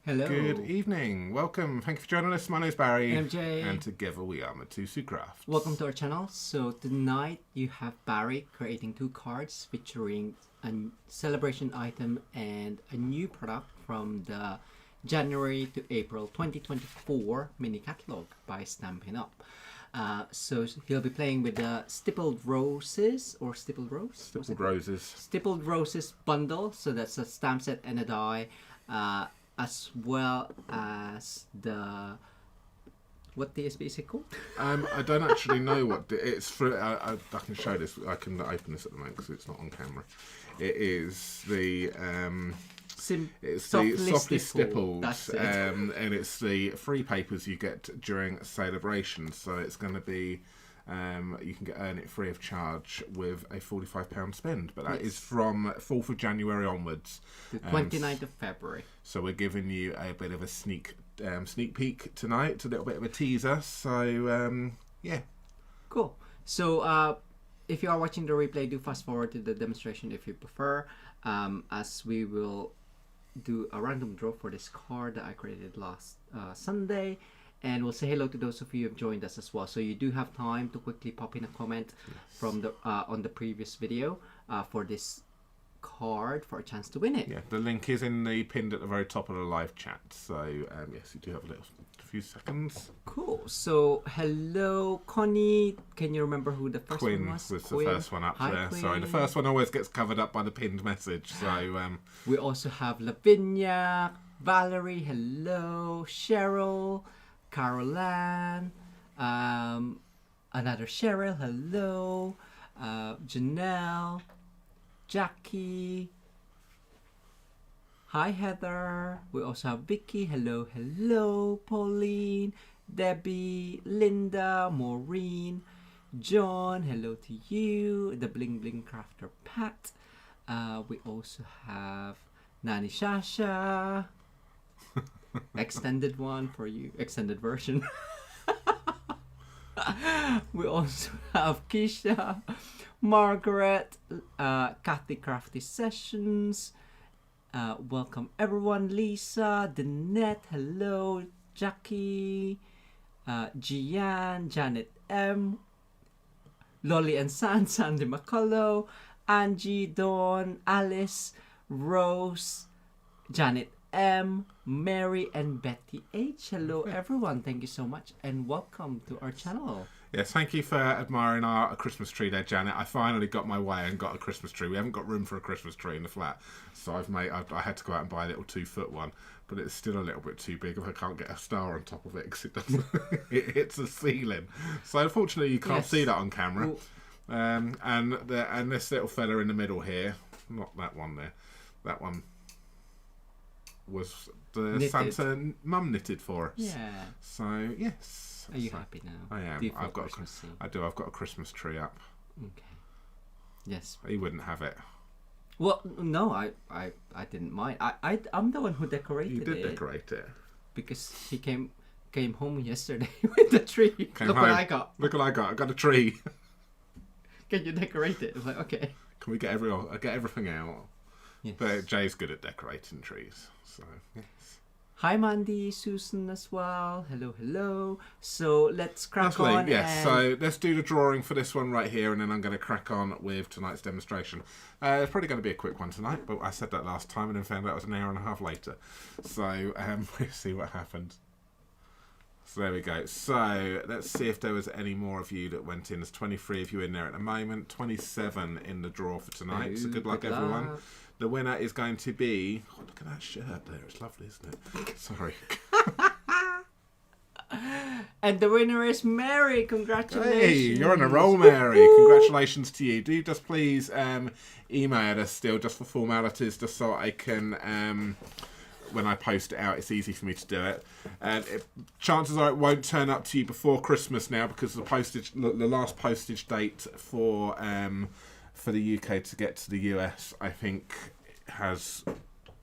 Hello. Good evening. Welcome. Thank you for joining us. My name is Barry. MJ. And together we are Mitosu Crafts. Welcome to our channel. So tonight you have Barry creating 2 cards featuring a celebration item and a new product from the January to April 2024 mini catalog by Stampin Up. So he'll be playing with the Stippled Roses or Stippled Rose? Stippled Roses. Stippled Roses Bundle. So that's a stamp set and a die. As well as the what DSP is it called? I don't actually know what it's for. I can show this. I can open this at the moment because it's not on camera. It is the softly stippled, and it's the free papers you get during Sale-A-Bration. So it's going to be. You can earn it free of charge with a £45 spend, but that is from 4th of January onwards. The 29th of February. So we're giving you a bit of a sneak peek tonight, a little bit of a teaser. So yeah. Cool. So if you are watching the replay, do fast forward to the demonstration if you prefer, as we will do a random draw for this card that I created last Sunday. And we'll say hello to those of you who have joined us as well. So you do have time to quickly pop in a comment from the on the previous video for this card for a chance to win it. Yeah, the link is in the pinned at the very top of the live chat. So yes, you do have a few seconds. Cool. So hello, Connie. Can you remember who the first Quinn one was? Was the first one up there. Quinn. Sorry, the first one always gets covered up by the pinned message. So we also have Lavinia, Valerie. Hello, Cheryl. Caroline, another Cheryl, hello, Janelle, Jackie, hi Heather, we also have Vicky, hello, hello, Pauline, Debbie, Linda, Maureen, John, hello to you, the Bling Bling Crafter Pat, we also have Nani Shasha, extended one for you, extended version. We also have Keisha, Margaret, Kathy Crafty Sessions, welcome everyone, Lisa, Danette, hello, Jackie, Gian, Janet M, Lolly and Sandy McCullough, Angie, Dawn, Alice, Rose, Janet M, Mary, and Betty H. Hello everyone, thank you so much and welcome to our channel. Yes, thank you for admiring our Christmas tree there, Janet. I finally got my way and got a Christmas tree. We haven't got room for a Christmas tree in the flat, so I had to go out and buy a little 2-foot one, but it's still a little bit too big if I can't get a star on top of it because it doesn't it hits the ceiling. So unfortunately you can't see that on camera. And this little fella in the middle here, not that one there, that one was the knitted. Santa mum knitted for us. Yeah. So yes. Are you happy now? I am. I've got a Christmas tree up. Okay. Yes. He wouldn't have it. Well, no, I didn't mind. I'm the one who decorated it. You did decorate it. Because he came home yesterday with the tree. Look what I got. Look what I got. I got a tree. Can you decorate it? I was like, okay. Can we get everything out? Yes. But Jay's good at decorating trees, so yes. Hi Mandy, Susan as well. Hello, hello. So let's crack on. Yes, so let's do the drawing for this one right here, and then I'm going to crack on with tonight's demonstration. It's probably going to be a quick one tonight, but I said that last time and then found out it was an hour and a half later. So we'll see what happens. So there we go. So let's see if there was any more of you that went in. There's 23 of you in there at the moment, 27 in the draw for tonight. So good luck, everyone. The winner is going to be... Oh, look at that shirt there. It's lovely, isn't it? Sorry. And the winner is Mary. Congratulations. Hey, you're on a roll, Mary. Congratulations to you. Do just please email us still, just for formalities, just so I can... when I post it out, it's easy for me to do it. And chances are it won't turn up to you before Christmas now, because the last postage date for the UK to get to the US, I think, has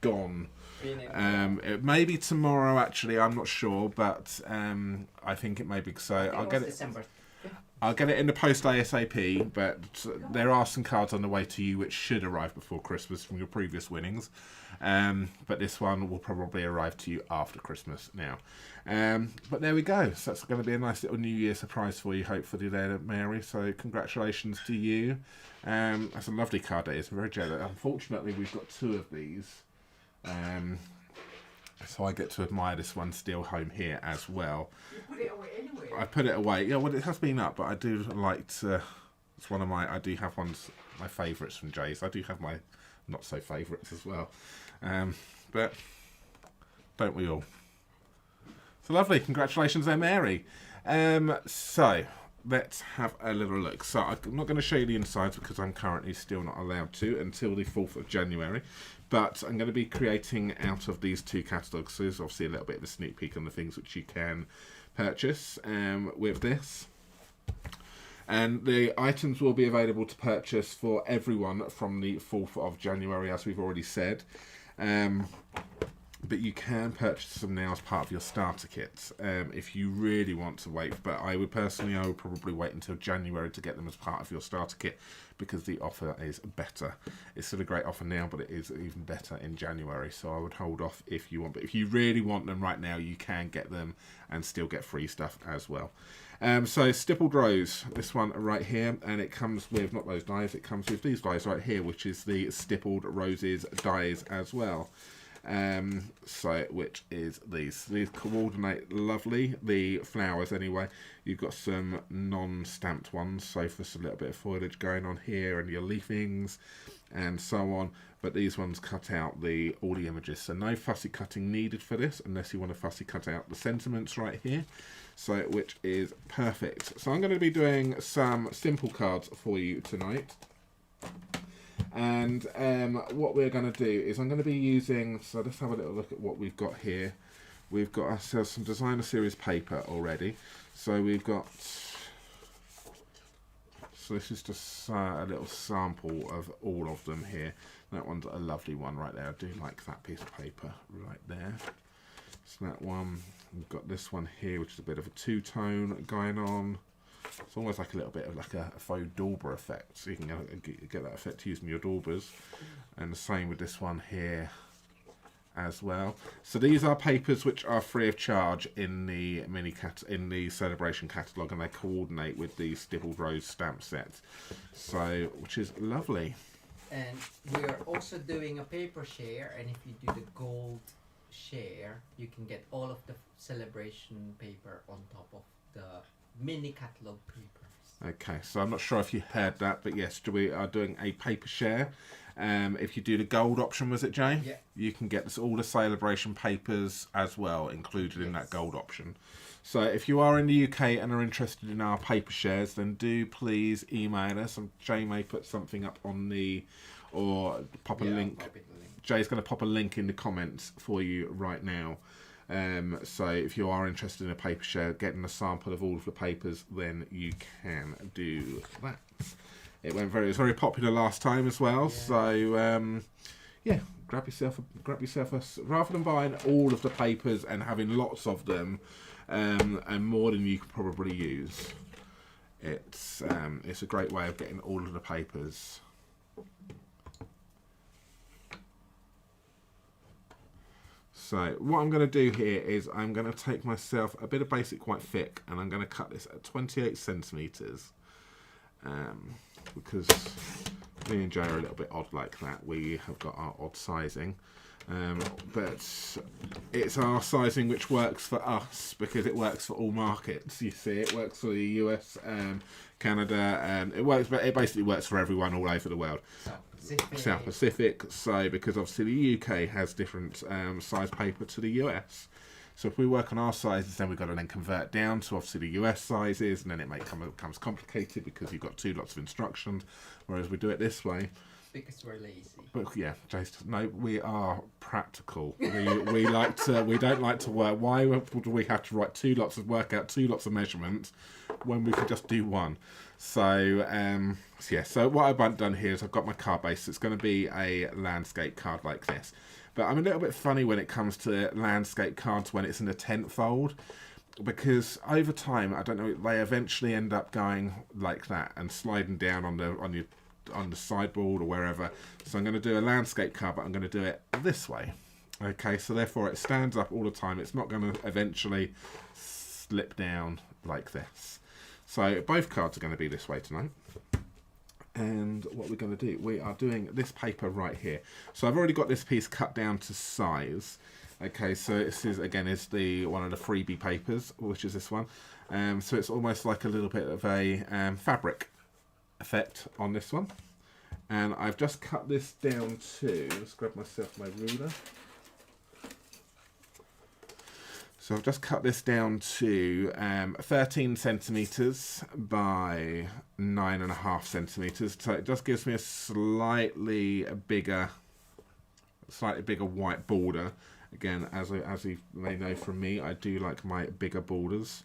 gone. It may be tomorrow, actually. I'm not sure, but I think it may be. So I'll get it. December. I'll get it in the post ASAP, but there are some cards on the way to you which should arrive before Christmas from your previous winnings. But this one will probably arrive to you after Christmas now. But there we go. So that's going to be a nice little New Year surprise for you, hopefully, there, Mary. So congratulations to you. That's a lovely card, that is. I'm very jealous. Unfortunately, we've got 2 of these. So I get to admire this one still home here as well. You put it away anyway. I put it away. Yeah, well, it has been up, but I do like to... It's one of my... I do have my favourites from Jay's. I do have my not-so-favourites as well. But don't we all? So lovely. Congratulations there, Mary. So let's have a little look. So I'm not going to show you the insides because I'm currently still not allowed to until the 4th of January. But I'm going to be creating out of these 2 catalogues. So there's obviously a little bit of a sneak peek on the things which you can purchase with this. And the items will be available to purchase for everyone from the 4th of January, as we've already said. But you can purchase them now as part of your starter kit if you really want to wait. But I would probably wait until January to get them as part of your starter kit because the offer is better. It's still a great offer now, but it is even better in January. So I would hold off if you want. But if you really want them right now, you can get them and still get free stuff as well. So Stippled Rose, this one right here, and it comes with, not those dies, it comes with these dies right here, which is the Stippled Roses dies as well. Which is these coordinate lovely, the flowers anyway. You've got some non-stamped ones, so for a little bit of foliage going on here and your leafings and so on, but these ones cut out all the images, so no fussy cutting needed for this unless you want to fussy cut out the sentiments right here, so which is perfect. So I'm going to be doing some simple cards for you tonight. And what we're going to do is I'm going to be using, so let's have a little look at what we've got here. We've got ourselves some designer series paper already. So we've got, so this is just a little sample of all of them here. That one's a lovely one right there. I do like that piece of paper right there. So that one, we've got this one here, which is a bit of a two-tone going on. It's almost like a little bit of like a faux dauber effect, so you can get that effect using your daubers. And the same with this one here as well. So these are papers which are free of charge in the Celebration catalogue, and they coordinate with the Stippled Rose stamp set. So, which is lovely. And we are also doing a paper share, and if you do the gold share, you can get all of the Celebration paper on top of the mini catalogue papers. Okay, so I'm not sure if you heard that, but yes, we are doing a paper share. If you do the gold option, was it, Jay? Yeah. You can get all the Celebration papers as well included in that gold option. So if you are in the UK and are interested in our paper shares, then do please email us. And Jay may put something up on or pop a link. Jay's going to pop a link in the comments for you right now. So if you are interested in a paper share, getting a sample of all of the papers, then you can do that. It was very popular last time as well. Yeah. So yeah, grab yourself a, rather than buying all of the papers and having lots of them, and more than you could probably use. It's a great way of getting all of the papers. So what I'm going to do here is I'm going to take myself a bit of basic white thick, and I'm going to cut this at 28 centimetres. Because me and Jay are a little bit odd like that. We have got our odd sizing. But it's our sizing which works for us, because it works for all markets. You see, it works for the US, Canada, it basically works for everyone all over the world. South Pacific. So because obviously the UK has different size paper to the US. So if we work on our sizes, then we've got to then convert down to obviously the US sizes, and then it becomes complicated because you've got 2 lots of instructions, whereas we do it this way. Because we're lazy. But yeah, Jason, no, we are practical. We like to. We don't like to work. Why would we have to write 2 lots of workout, 2 lots of measurements, when we could just do 1? So yeah. So what I've done here is I've got my card base. It's going to be a landscape card like this. But I'm a little bit funny when it comes to landscape cards when it's in a tent fold. because over time, I don't know, they eventually end up going like that and sliding down on the sideboard or wherever. So I'm going to do a landscape card, but I'm going to do it this way. Okay, so therefore it stands up all the time. It's not going to eventually slip down like this. So both cards are going to be this way tonight. And what we're going to do, we are doing this paper right here. So I've already got this piece cut down to size. Okay, so this is, again, is the one of the freebie papers, which is this one. So it's almost like a little bit of a fabric effect on this one. And I've just cut this down to, let's grab myself my ruler. So I've just cut this down to 13 centimetres by 9.5 centimetres. So it just gives me a slightly bigger white border. Again, as you may know from me, I do like my bigger borders.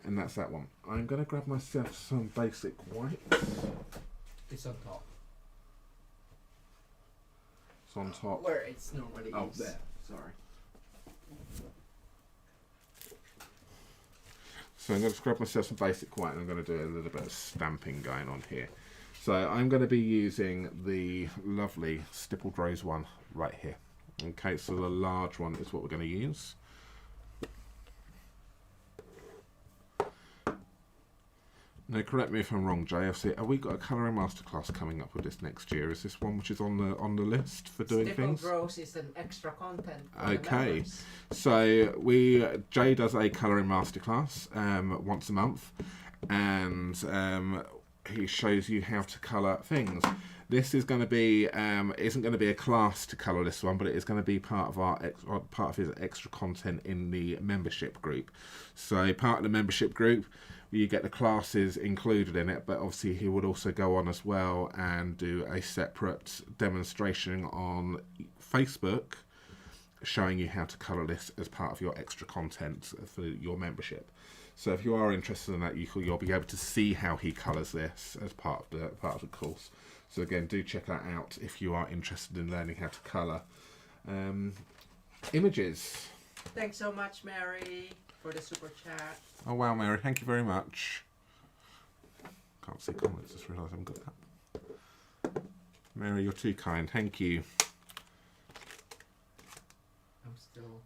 And that's that one. I'm going to grab myself some basic whites. It's on top. It's on top. Where it's normally Oh, is. there. Sorry. So I'm going to grab myself some basic white and I'm going to do a little bit of stamping going on here. So I'm going to be using the lovely Stippled Rose one right here. Okay, so the large one is what we're going to use. Now, correct me if I'm wrong, Jay. Have we got a colouring masterclass coming up with this next year? Is this one which is on the list for doing things? Stippled Rose is an extra content. Okay, so Jay does a colouring masterclass once a month, and he shows you how to colour things. This is going to be isn't going to be a class to colour this one, but it is going to be part of his extra content in the membership group. So part of the membership group, you get the classes included in it, but obviously he would also go on as well and do a separate demonstration on Facebook showing you how to colour this as part of your extra content for your membership. So if you are interested in that, you'll be able to see how he colours this as part of the course. So again, do check that out if you are interested in learning how to colour images. Thanks so much, Mary, for the super chat. Oh wow, Mary, thank you very much. Can't see comments, just realised I haven't got that. Mary, you're too kind, thank you. I'm still...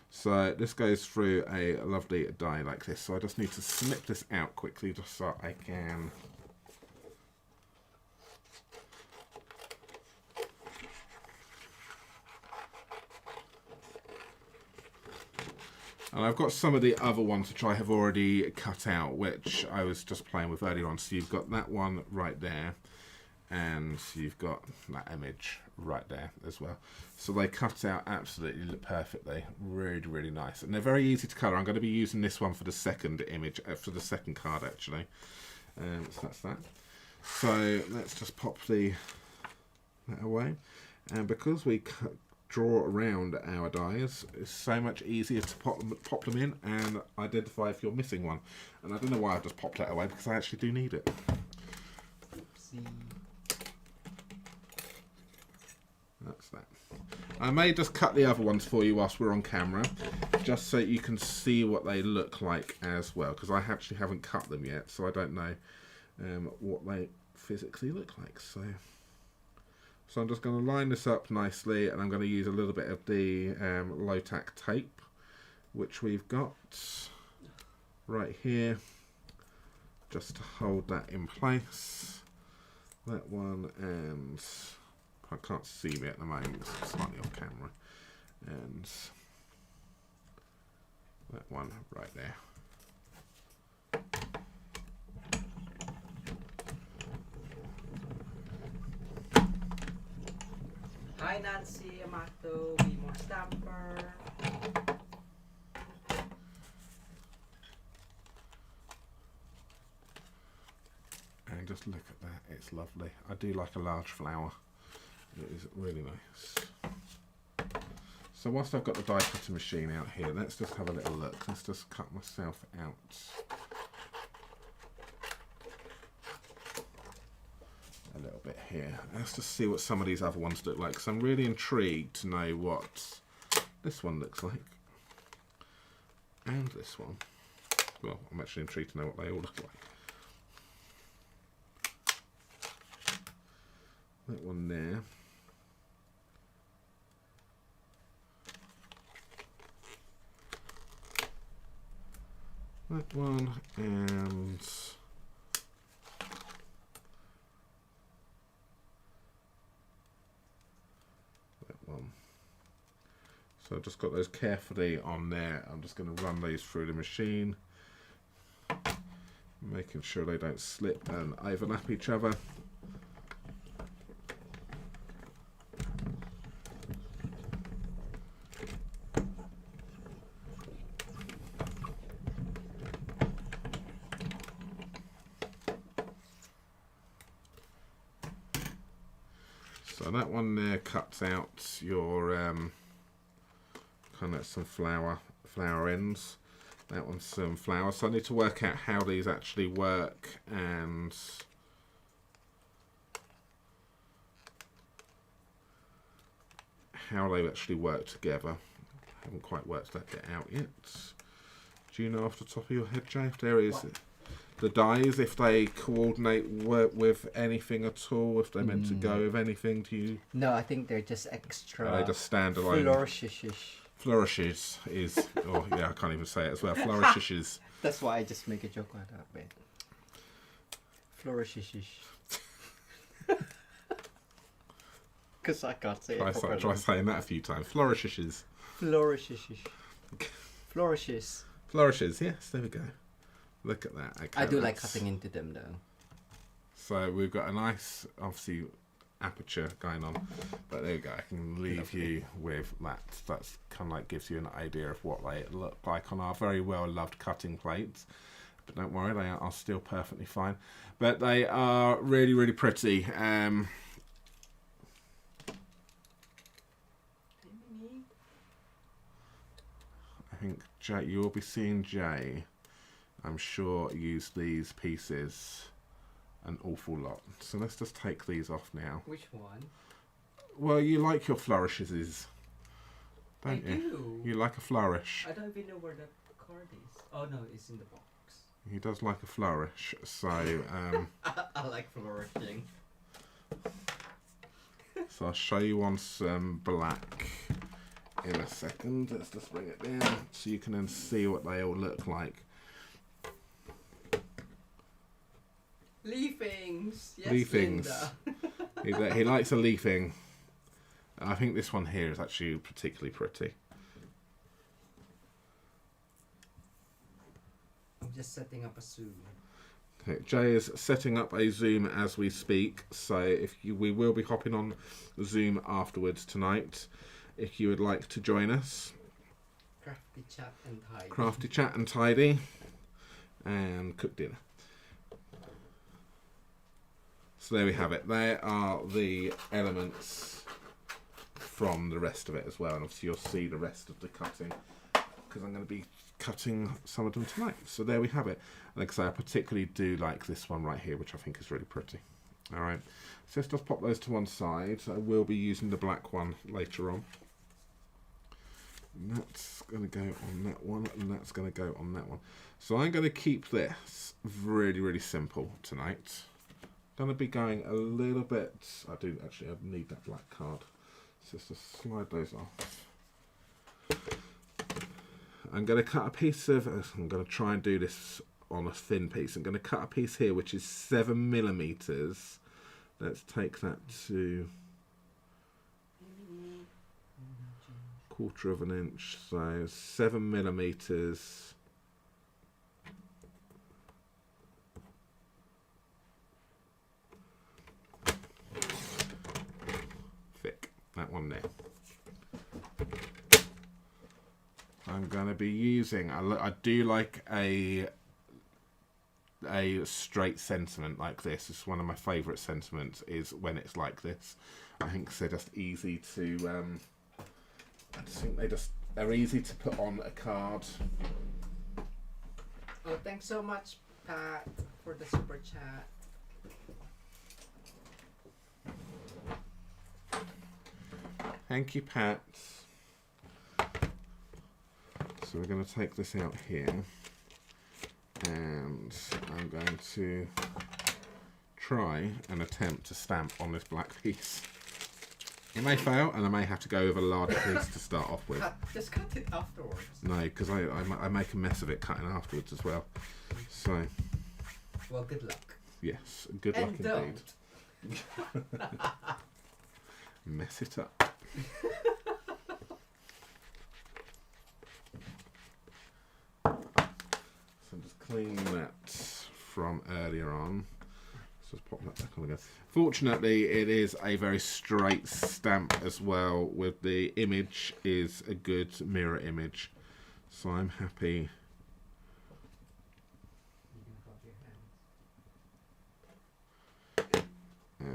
So this goes through a lovely die like this. So I just need to snip this out quickly just so I can... And I've got some of the other ones which I have already cut out, which I was just playing with earlier on. So you've got that one right there, and you've got that image right there as well. So they cut out absolutely perfectly. Really, really nice. And they're very easy to colour. I'm going to be using this one for the second image, for the second card actually. So that's that. So let's just pop that away. And because we draw around our dies, it's so much easier to pop them in and identify if you're missing one. And I don't know why I've just popped that away, because I actually do need it. Oopsie. That's that. I may just cut the other ones for you whilst we're on camera, just so you can see what they look like as well, because I actually haven't cut them yet, so I don't know what they physically look like. So I'm just going to line this up nicely, and I'm going to use a little bit of the low-tack tape, which we've got right here, just to hold that in place. That one, and I can't see me at the moment, it's slightly off camera, and that one right there. Hi Nancy Amato, be more stamper. And just look at that, it's lovely. I do like a large flower. It is really nice. So whilst I've got the die cutting machine out here, let's just have a little look. Let's just cut myself out a little bit here. Let's just see what some of these other ones look like, because I'm really intrigued to know what this one looks like. and this one. Well, I'm actually intrigued to know what they all look like. That one there. That one and that one. So I've just got those carefully on there. I'm just going to run these through the machine, making sure they don't slip and overlap each other. So that one there cuts out your kind of some flower ends. That one's some flowers. So I need to work out how these actually work and how they actually work together. I haven't quite worked that bit out yet. Do you know off the top of your head, Jay, if there is what? The dies, if they coordinate, work with anything at all, if they're meant to go with anything, do you? No, I think they're just extra. They just standalone. Flourishes is, oh yeah, I can't even say it as well. Flourishes. That's why I just make a joke out of it. Flourishes. Because I can't say it. Try saying that a few times. Flourishes. Flourishes. Flourishes. Flourishes, yes, there we go. Look at that. Okay, I do like cutting into them though. So we've got a nice, obviously, aperture going on. But there you go. I can leave you with that. That's kind of like gives you an idea of what they look like on our very well loved cutting plates. But don't worry, they are still perfectly fine. But they are really, really pretty. I think Jay, you will be seeing Jay, I'm sure, use these pieces an awful lot. So let's just take these off now. Which one? Well, you like your flourishes, don't I you? Do. You like a flourish. I don't even know where the card is. Oh no, it's in the box. He does like a flourish, so I like flourishing. So I'll show you on some black in a second. Let's just bring it down so you can then see what they all look like. Leafings. Yes, Leafings. Linda. He likes a leafing. I think this one here is actually particularly pretty. I'm just setting up a Zoom. Okay, Jay is setting up a Zoom as we speak, so we will be hopping on Zoom afterwards tonight. If you would like to join us. Crafty chat and tidy. Crafty chat and tidy. And cook dinner. So there we have it. There are the elements from the rest of it as well. And obviously you'll see the rest of the cutting because I'm going to be cutting some of them tonight. So there we have it. And like I say, I particularly do like this one right here, which I think is really pretty. All right. So let's just pop those to one side. I will be using the black one later on. And that's going to go on that one, and that's going to go on that one. So I'm going to keep this really, really simple tonight. Going to be going a little bit. I need that black card. So just slide those off. I'm going to cut a piece of. I'm going to try and do this on a thin piece. I'm going to cut a piece here, which is 7mm. Let's take that to 1/4 of an inch. So 7mm. That one there. I'm going to be using, I do like a straight sentiment like this. It's one of my favourite sentiments is when it's like this. I think they're just easy to, I just think they're easy to put on a card. Oh, thanks so much, Pat, for the super chat. Thank you, Pat. So we're going to take this out here, and I'm going to try and attempt to stamp on this black piece. It may fail, and I may have to go with a large piece to start off with. Just cut it afterwards. No, because I make a mess of it cutting afterwards as well. So, well, good luck. Yes, good luck indeed. Mess it up. So just clean that from earlier on. Let's just pop that back on again. Fortunately, it is a very straight stamp as well. With the image is a good mirror image, so I'm happy.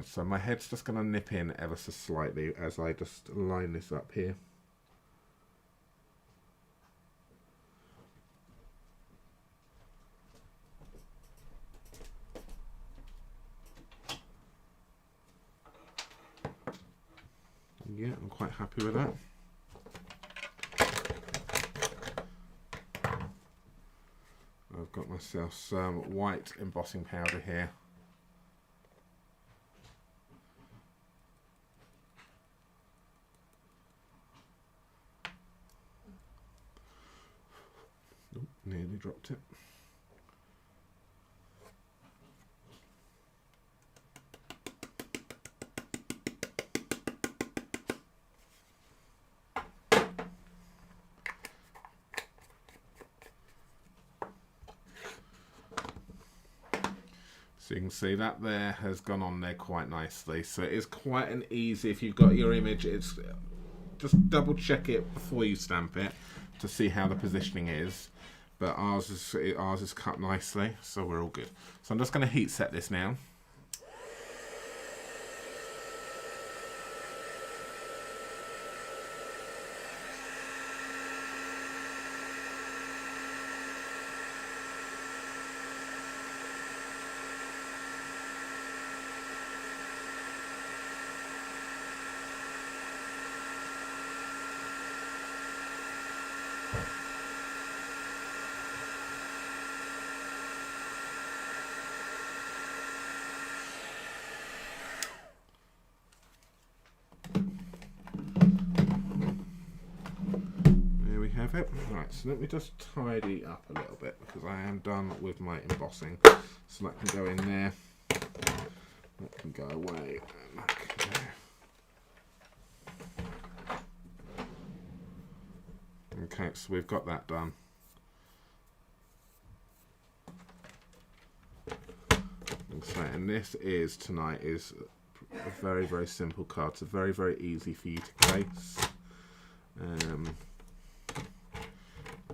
So my head's just going to nip in ever so slightly as I just line this up here. Yeah, I'm quite happy with that. I've got myself some white embossing powder here. Oh, nearly dropped it. So you can see that there has gone on there quite nicely. So it is quite an easy, if you've got your image, it's just double check it before you stamp it to see how the positioning is. But ours is cut nicely, so we're all good. So I'm just going to heat set this now. It. Right, so let me just tidy up a little bit because I am done with my embossing. So that can go in there, that can go away, and that can go. Okay, so we've got that done. And this is, tonight is a very, very simple card. So very, very easy for you to case.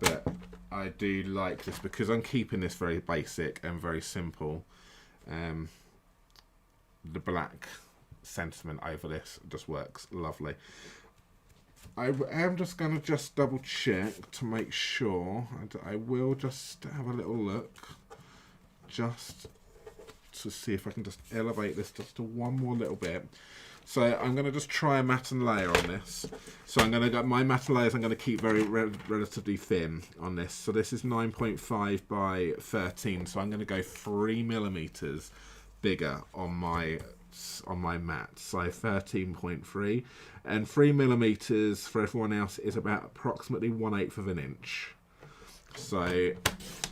But I do like this because I'm keeping this very basic and very simple. The black sentiment over this just works lovely. I am just going to just double check to make sure. I will just have a little look just to see if I can just elevate this just to one more little bit. So I'm going to just try a matte and layer on this. So I'm going to get my matte layers. I'm going to keep very relatively thin on this. So this is 9.5 by 13. So I'm going to go 3mm bigger on my matte. So 13.3, and 3mm for everyone else is about approximately 1/8 of an inch. So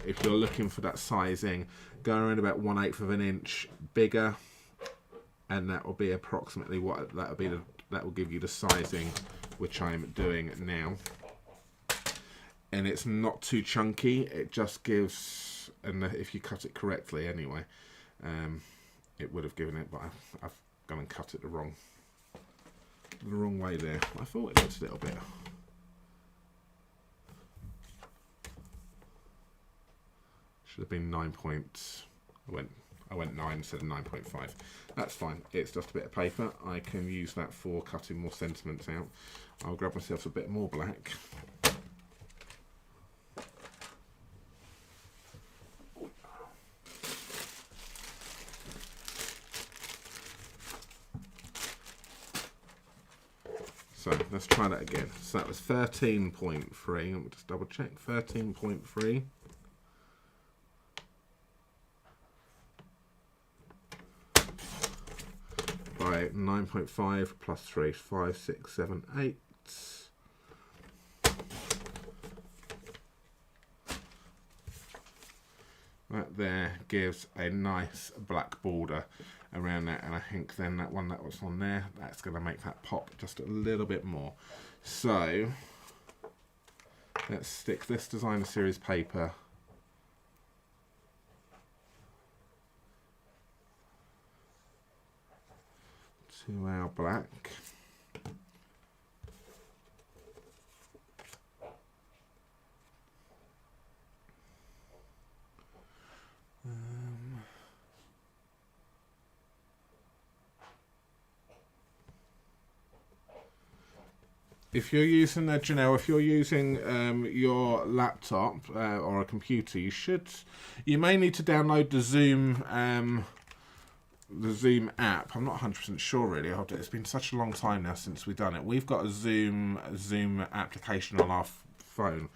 if you're looking for that sizing, go around about 1/8 of an inch bigger. And that will be approximately what that will give you the sizing which I'm doing now. And it's not too chunky. It just gives, and if you cut it correctly anyway, it would have given it. But I've gone and cut it the wrong way there. I thought it looked a little bit. Should have been 9 points. I went 9 instead of 9.5. That's fine. It's just a bit of paper. I can use that for cutting more sentiments out. I'll grab myself a bit more black. So let's try that again. So that was 13.3. Let me just double check. 13.3. By 9.5 plus 3, 5, 6, 7, 8. That there gives a nice black border around that, and I think then that one that was on there, that's going to make that pop just a little bit more. So let's stick this designer series paper to our black. If you're using if you're using your laptop or a computer, you may need to download the Zoom app. I'm not 100% sure really. It's been such a long time now since we've done it. We've got a Zoom application on our phone.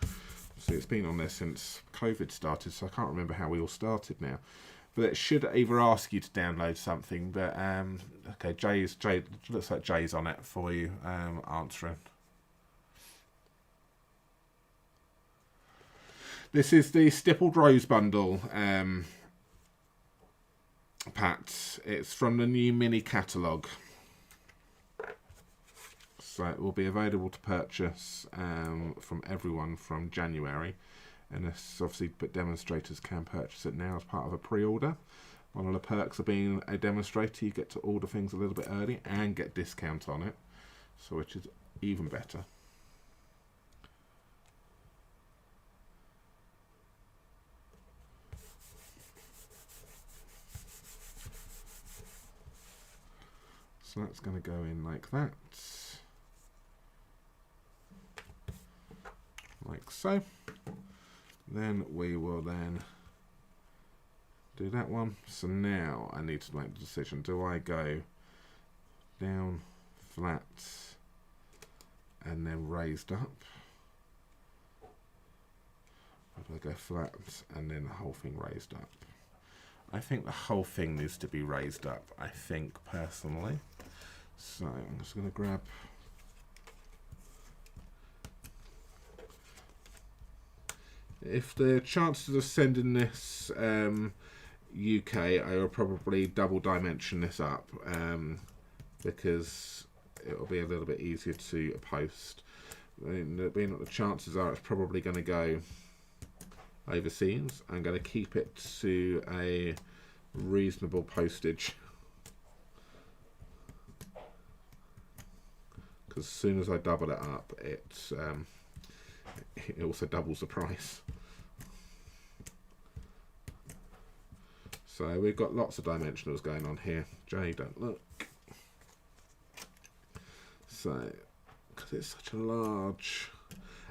See, it's been on there since COVID started, so I can't remember how we all started now. But it should either ask you to download something. But okay, Jay looks like Jay's on it for you, answering. This is the Stippled Rose Bundle, Pat. It's from the new mini catalogue. So it will be available to purchase from everyone from January. And this obviously, but demonstrators can purchase it now as part of a pre-order. One of the perks of being a demonstrator, you get to order things a little bit early and get discount on it, so which is even better. So that's going to go in like that, like so. Then we will then do that one. So now I need to make the decision. Do I go down, flat, and then raised up? Or do I go flat and then the whole thing raised up? I think the whole thing needs to be raised up, I think, personally. So I'm just going to grab... If the chances of sending this UK, I will probably double dimension this up because it will be a little bit easier to post. Being that the chances are it's probably going to go overseas, I'm going to keep it to a reasonable postage. Because as soon as I double it up, it also doubles the price. So we've got lots of dimensionals going on here. Jay, don't look. So, because it's such a large...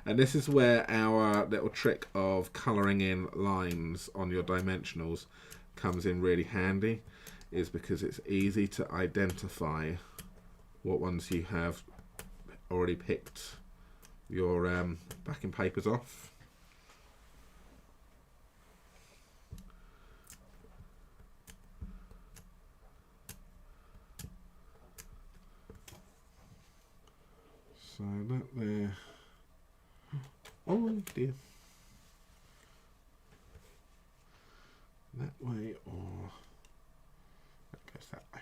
And this is where our little trick of colouring in lines on your dimensionals comes in really handy, is because it's easy to identify what ones you have already picked your backing papers off. So that there. Oh dear. That way, or that goes that way.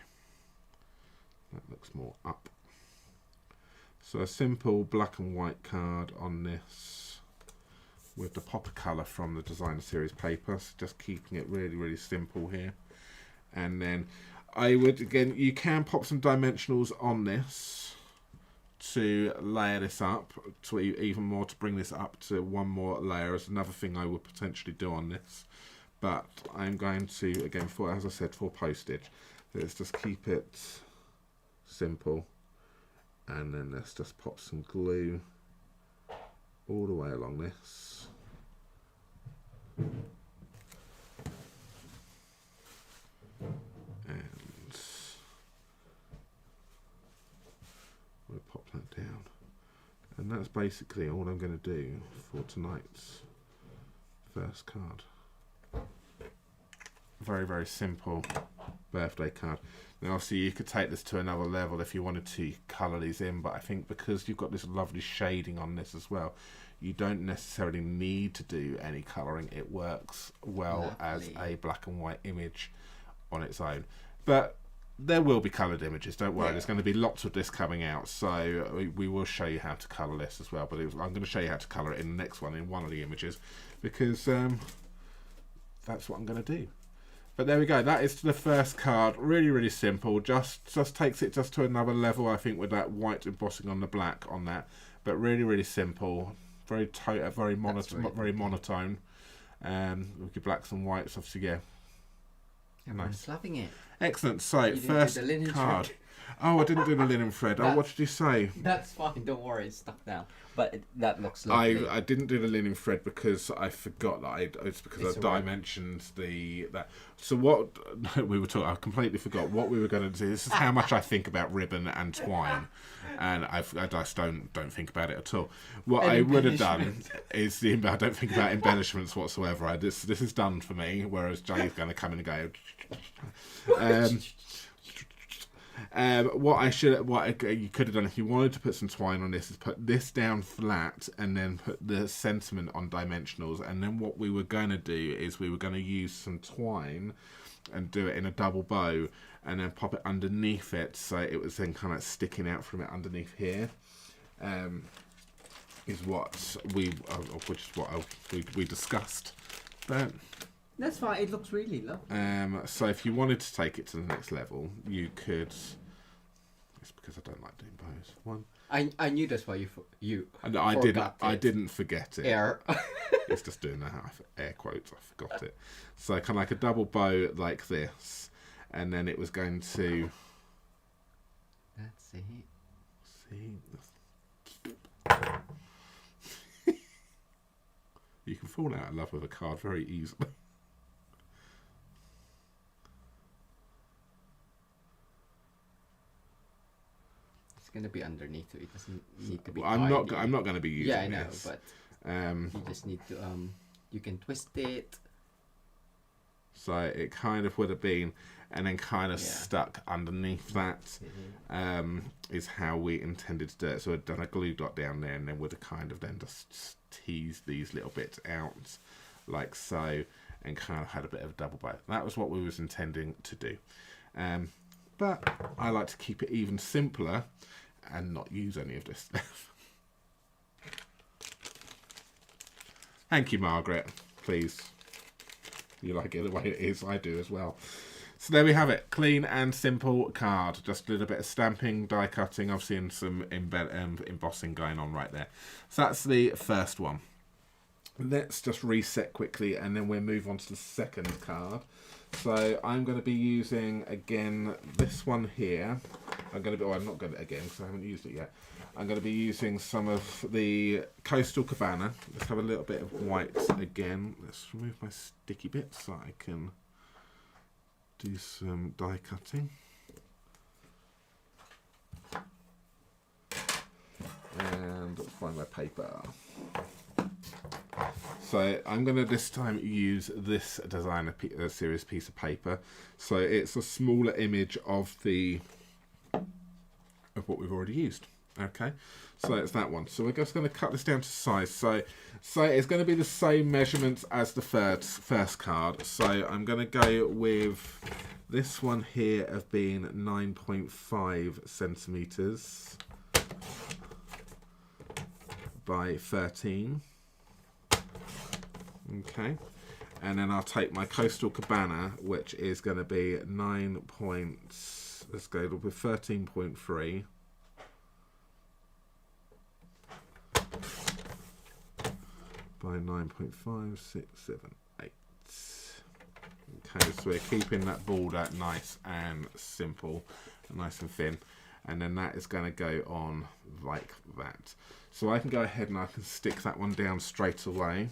That looks more up. So a simple black and white card on this with the popper colour from the designer series paper, so just keeping it really, really simple here. And then I would, again, you can pop some dimensionals on this to layer this up, to even more, to bring this up to one more layer. Is another thing I would potentially do on this. But I'm going to, again, for, as I said, for postage, let's just keep it simple. And then let's just pop some glue all the way along this. And we'll pop that down. And that's basically all I'm going to do for tonight's first card. Very, very simple birthday card. Now obviously you could take this to another level if you wanted to colour these in, but I think because you've got this lovely shading on this as well, you don't necessarily need to do any colouring. It works well as a black and white image on its own. But there will be coloured images, don't worry. There's going to be lots of this coming out, so we will show you how to colour this as well. But I'm going to show you how to colour it in the next one, in one of the images, because that's what I'm going to do. But there we go, that is the first card. Really, really simple. Just takes it just to another level, I think, with that white embossing on the black on that. But really, really simple. Very monotone. With your blacks and whites, obviously, yeah. Everyone's loving it. Excellent. So, first card. Oh, I didn't do the linen thread. Oh, what did you say? That's fine. Don't worry, it's stuck down. But that looks lovely. I didn't do the linen thread because I forgot that it's because I dimensioned that. So what we were talking, I completely forgot what we were going to do. This is how much I think about ribbon and twine, and I just don't think about it at all. What I would have done is I don't think about embellishments whatsoever. This is done for me. Whereas Jay's going to come in and go. What you could have done if you wanted to put some twine on this is put this down flat and then put the sentiment on dimensionals, and then what we were going to do is we were going to use some twine and do it in a double bow and then pop it underneath it so it was then kind of sticking out from it underneath here. Is what we discussed. But that's fine. It looks really lovely. So if you wanted to take it to the next level, you could. It's because I don't like doing bows. One. I knew that's why you. And I didn't forget it. Air. It's just doing that air quotes. I forgot it. So kind of like a double bow like this, and then it was going to. That's it. See. You can fall out of love with a card very easily. It's going to be underneath, so it doesn't need to be. I'm not going to be using this. Yeah, I know, this. but you just need to. You can twist it. So it kind of would have been, and then kind of stuck underneath that. Is how we intended to do it. So I'd done a glue dot down there, and then would have kind of then just teased these little bits out, like so, and kind of had a bit of a double bow. That was what we was intending to do. But I like to keep it even simpler and not use any of this stuff. Thank you, Margaret. Please. You like it the way it is. I do as well. So there we have it. Clean and simple card. Just a little bit of stamping, die cutting, obviously, and some embossing going on right there. So that's the first one. Let's just reset quickly and then we'll move on to the second card. So I'm going to be using, again, this one here. I'm not going to, again, because I haven't used it yet. I'm going to be using some of the Coastal Cabana. Let's have a little bit of white again. Let's remove my sticky bits so I can do some die cutting. And find my paper. So I'm going to this time use this designer series piece of paper. So it's a smaller image of what we've already used. Okay, so it's that one. So we're just going to cut this down to size. So it's going to be the same measurements as the first card. So I'm going to go with this one here of being 9.5 centimeters by 13. Okay, and then I'll take my Coastal Cabana, which is going to be 13.3 by 9.5, 6, 7, 8. Okay, so we're keeping that border nice and simple, nice and thin, and then that is going to go on like that. So I can go ahead and I can stick that one down straight away.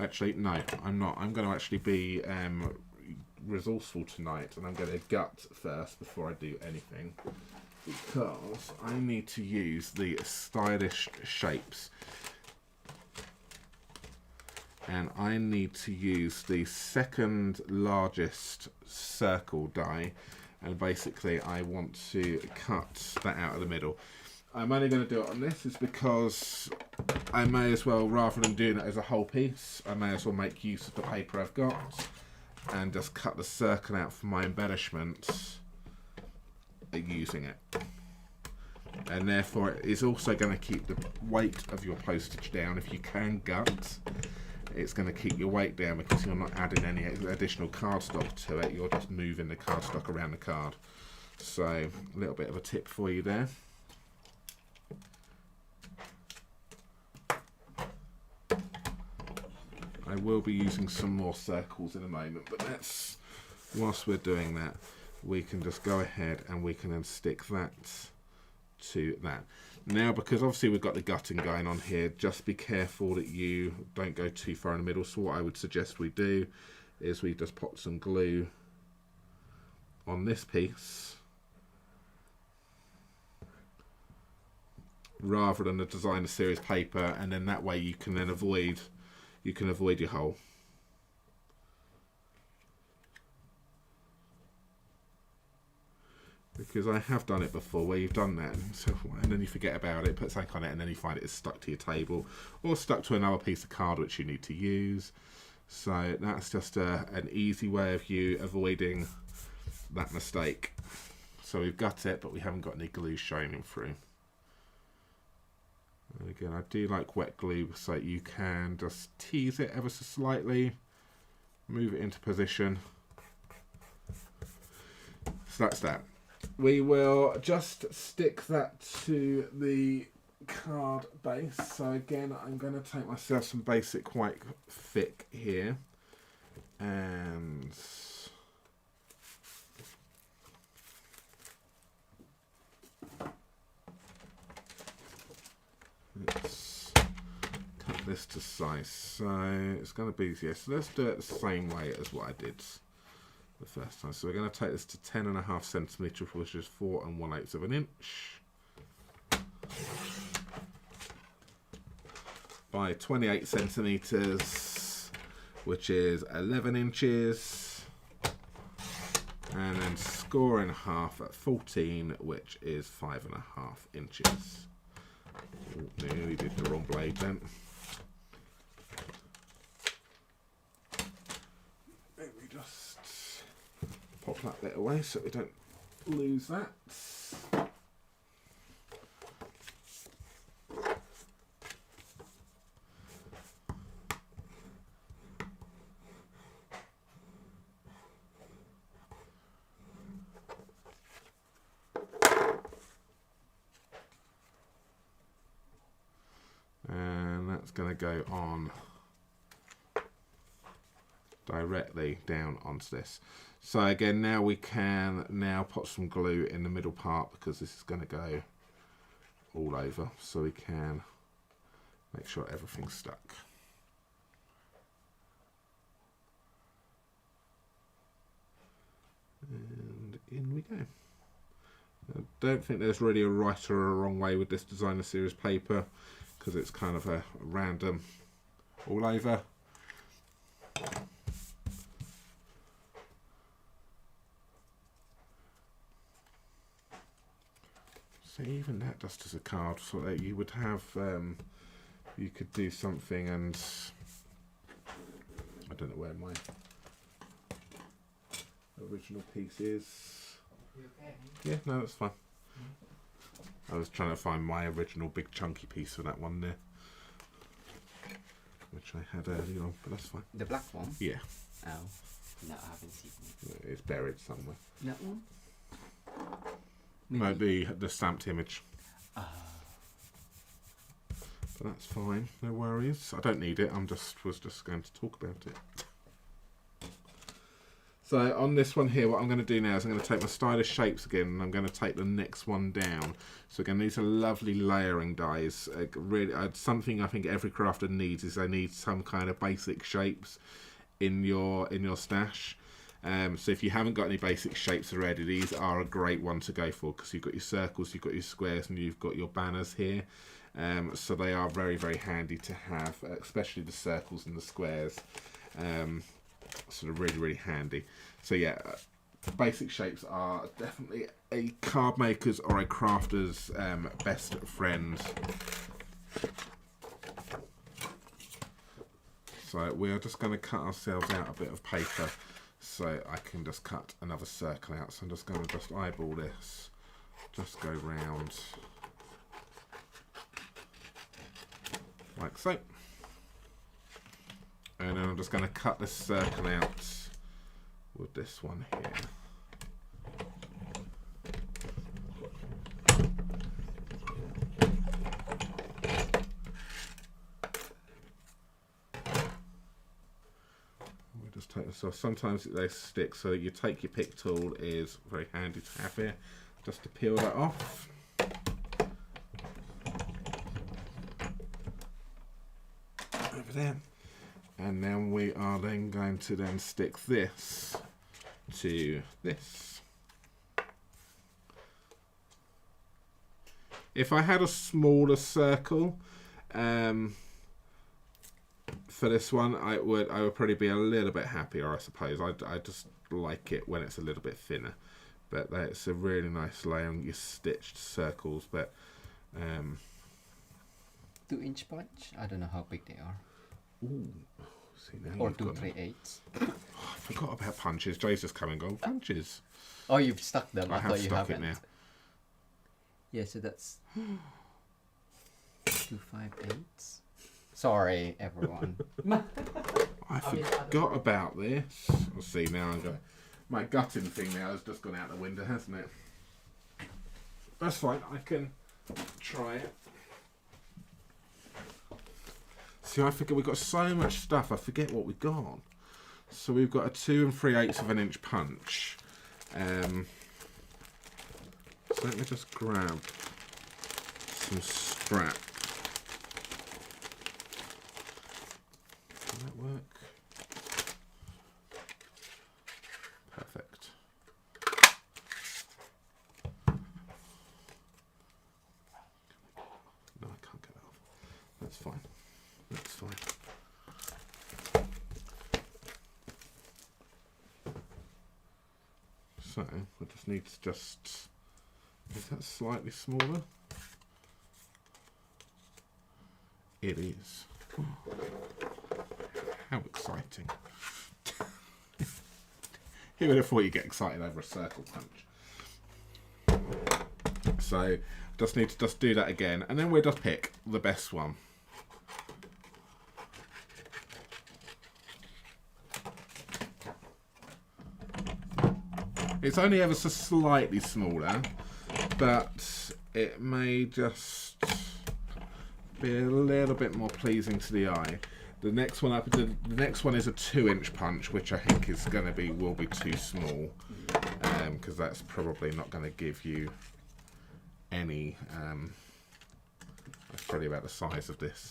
Actually, no, I'm not. I'm going to actually be resourceful tonight, and I'm going to gut first before I do anything. because I need to use the stylish shapes. And I need to use the second largest circle die, and basically I want to cut that out of the middle. I'm only going to do it on this is because I may as well, rather than doing it as a whole piece, I may as well make use of the paper I've got and just cut the circle out for my embellishment using it. And therefore it is also going to keep the weight of your postage down. If you can gut, it's going to keep your weight down because you're not adding any additional cardstock to it, you're just moving the cardstock around the card. So a little bit of a tip for you there. I will be using some more circles in a moment, but that's, whilst we're doing that, we can just go ahead and we can then stick that to that. Now, because obviously we've got the gutting going on here, just be careful that you don't go too far in the middle. So what I would suggest we do is we just pop some glue on this piece rather than the designer series paper, and then that way you can then avoid your hole. Because I have done it before where you've done that and then you forget about it, put something on it, and then you find it's stuck to your table or stuck to another piece of card which you need to use. So that's just an easy way of you avoiding that mistake. So we've got it, but we haven't got any glue shining through. And again, I do like wet glue, so you can just tease it ever so slightly, move it into position. So that's that. We will just stick that to the card base. So again, I'm going to take myself some basic white thick here, and let's cut this to size. So it's going to be, yeah, so let's do it the same way as what I did the first time. So we're going to take this to 10.5 centimetres, which is 4 1/8 of an inch, by 28 centimetres, which is 11 inches, and then score in half at 14, which is 5.5 inches. Ooh, nearly did the wrong blade then. Maybe just pop that bit away so we don't lose that. And that's going to go on directly down onto this. So again, now we can now put some glue in the middle part because this is going to go all over, so we can make sure everything's stuck. And in we go. I don't think there's really a right or a wrong way with this designer series paper because it's kind of a random all over. So even that just as a card, so that you would have, you could do something, and I don't know where my original piece is. You okay? Yeah, no, that's fine. I was trying to find my original big chunky piece for that one there, which I had earlier on, but that's fine. The black one? Yeah. Oh, no, I haven't seen it. It's buried somewhere. That one? No, the stamped image. Ah. But that's fine, no worries. I don't need it, was just going to talk about it. So on this one here, what I'm going to do now is I'm going to take my stylish shapes again, and I'm going to take the next one down. So again, these are lovely layering dies. Really, something I think every crafter needs is they need some kind of basic shapes in your stash. So if you haven't got any basic shapes already, these are a great one to go for, because you've got your circles, you've got your squares, and you've got your banners here. So they are very, very handy to have, especially the circles and the squares. So they're really, really handy. So yeah, basic shapes are definitely a card maker's or a crafter's best friend. So we are just going to cut ourselves out a bit of paper so I can just cut another circle out. So I'm just going to just eyeball this, just go round like so. And then I'm just going to cut this circle out with this one here. We'll just take this. So sometimes they stick, so you take your pick tool, is very handy to have here, just to peel that off. Over there. And then we are then going to then stick this to this. If I had a smaller circle for this one, I would probably be a little bit happier, I suppose. I just like it when it's a little bit thinner. But it's a really nice lay on your stitched circles. But 2-inch punch? I don't know how big they are. Ooh, see now Or you've 2 got 3/8. I forgot about punches. Jay's just come and gone. Punches. Oh, you've stuck them. I have thought you stuck haven't. it now. Yeah, so that's 2 5/8. Sorry, everyone. I forgot about this. Let's see now. I'm going. My gutting thing now has just gone out the window, hasn't it? That's fine. I can try it. See, I forget, we've got so much stuff, I forget what we've got. So we've got a 2 3/8 of an inch punch. So let me just grab some strap. Can that work? Perfect. No, I can't get it off. That's fine. That's fine. So we just need to just, is that slightly smaller? It is. Oh, how exciting. Who would have thought you get excited over a circle punch? So just need to just do that again, and then we'll just pick the best one. It's only ever so slightly smaller, but it may just be a little bit more pleasing to the eye. The next one up, the next one is a 2-inch punch, which I think is going to be will be too small, because that's probably not going to give you any. That's probably about the size of this.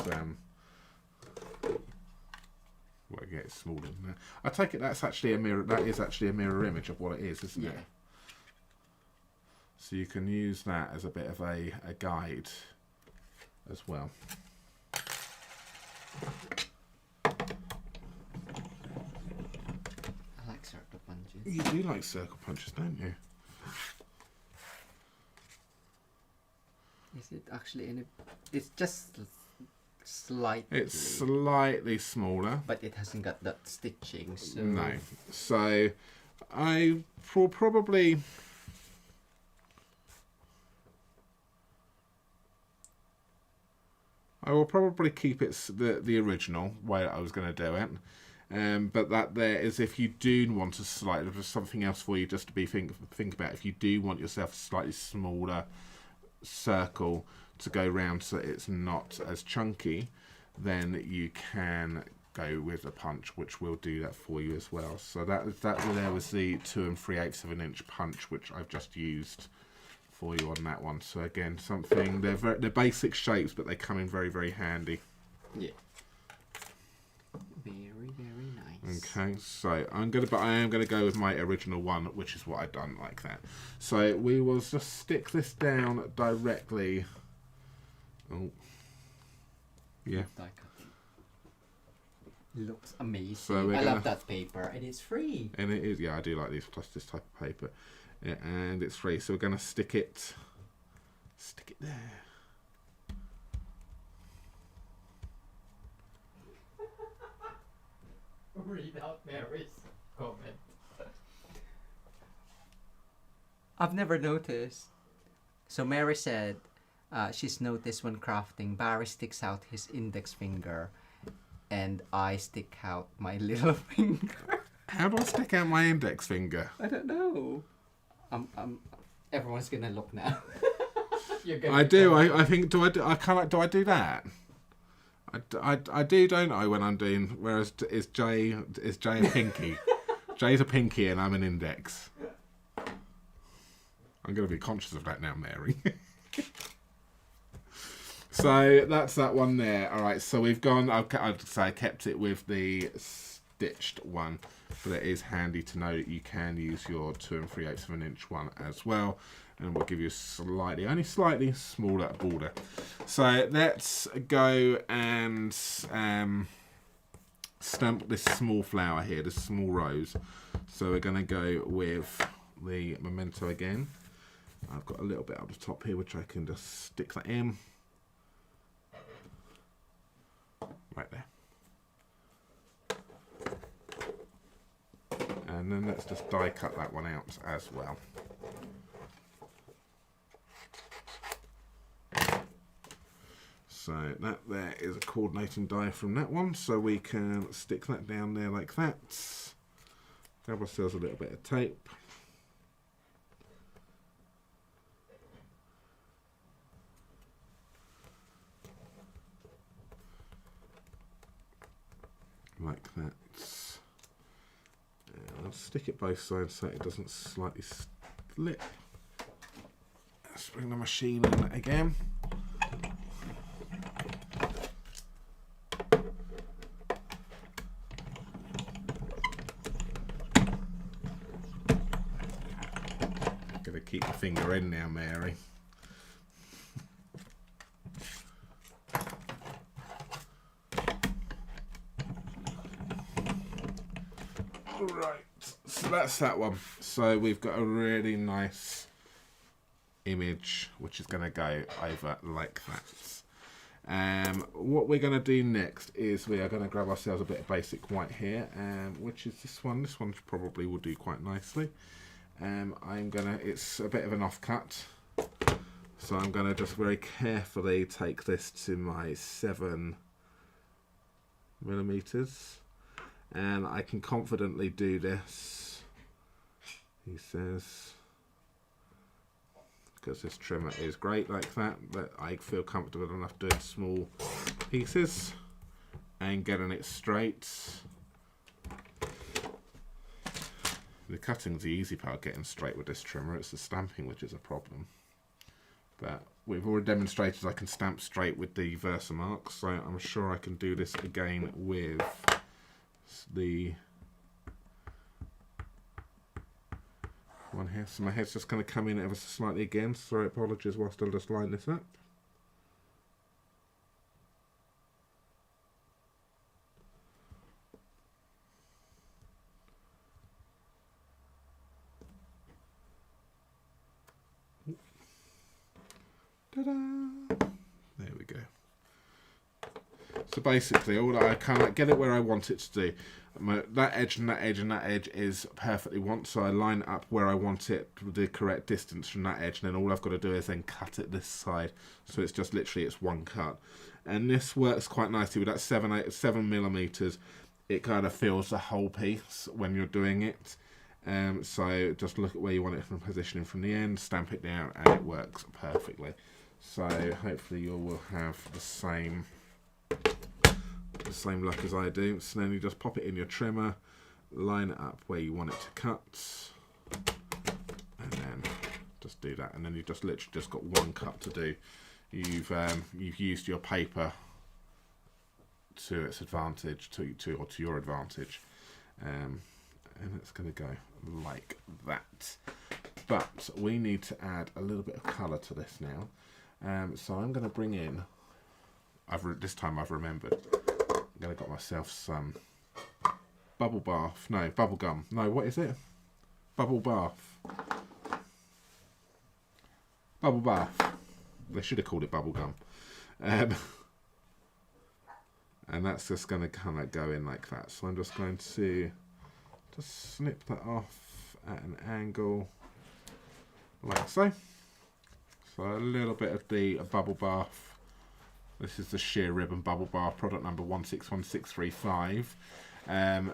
Well, yeah, it's smaller than that. I take it that's actually a mirror. That is actually a mirror image of what it is, isn't it? So you can use that as a bit of a guide as well. I like circle punches. You do like circle punches, don't you? Is it actually in a... It's just slightly... It's slightly smaller. But it hasn't got that stitching, so... No. So I will probably... keep it the original way that I was going to do it. But that there is, if you do want a slightly, there's something else for you just to be think about. If you do want yourself a slightly smaller circle to go round so it's not as chunky, then you can go with a punch, which will do that for you as well. So that there was the 2 3/8 of an inch punch, which I've just used for you on that one. So again, something they're basic shapes, but they come in very, very handy. Yeah. Very, very nice. Okay, so I am gonna go with my original one, which is what I've done like that. So we will just stick this down directly. Oh, yeah. Die cutting. Looks amazing. So I love that paper, and it's free. And it is, yeah, I do like these plus this type of paper, yeah, and it's free. So we're gonna stick it there. Read out Mary's comment. I've never noticed. So Mary said she's noticed when crafting, Barry sticks out his index finger and I stick out my little finger. How do I stick out my index finger? I don't know. Everyone's gonna look now. I do. I think. Do I do that? I do, don't I? When I'm doing. Whereas is Jay a pinky? Jay's a pinky and I'm an index. I'm going to be conscious of that now, Mary. So that's that one there. All right. So we've gone. I'd say I kept it with the stitched one, but it is handy to know that you can use your 2 3/8 of an inch one as well. And we'll give you only slightly smaller border. So let's go and stamp this small flower here, this small rose. So we're going to go with the memento again. I've got a little bit up the top here, which I can just stick that in. Right there. And then let's just die cut that one out as well. So that there is a coordinating die from that one, so we can stick that down there like that. Grab ourselves a little bit of tape. Like that. And I'll stick it both sides so it doesn't slightly slip. Let's bring the machine in again. Keep your finger in now, Mary. Right, so that's that one. So we've got a really nice image which is going to go over like that. What we're going to do next is we are going to grab ourselves a bit of basic white here, which is this one. This one probably will do quite nicely. It's a bit of an offcut, so I'm gonna just very carefully take this to my 7mm, and I can confidently do this, he says, because this trimmer is great like that, but I feel comfortable enough doing small pieces and getting it straight. The cutting's the easy part, getting straight with this trimmer. It's the stamping which is a problem. But we've already demonstrated I can stamp straight with the Versamark, so I'm sure I can do this again with the one here. So my head's just going to come in ever so slightly again, so apologies whilst I'll just line this up. There we go. So basically, all I kind of get it where I want it to do. That edge and that edge and that edge is perfectly so I line it up where I want it with the correct distance from that edge, and then all I've got to do is then cut it this side. So it's just literally it's one cut, and this works quite nicely with that 7mm. It kind of fills the whole piece when you're doing it. So just look at where you want it from positioning from the end, stamp it down, and it works perfectly. So hopefully you will have the same luck as I do. So then you just pop it in your trimmer, line it up where you want it to cut, and then just do that. And then you've just literally just got one cut to do. You've used your paper to its advantage, to your advantage, and it's going to go like that. But we need to add a little bit of colour to this now, so I'm going to bring in. This time I've remembered. I'm going to got myself some bubble gum. No, what is it? Bubble bath. Bubble bath. They should have called it bubble gum. And that's just going to kind of go in like that. So I'm just going to just snip that off at an angle like so. So a little bit of the bubble bath. This is the sheer ribbon bubble bath, product number 161635.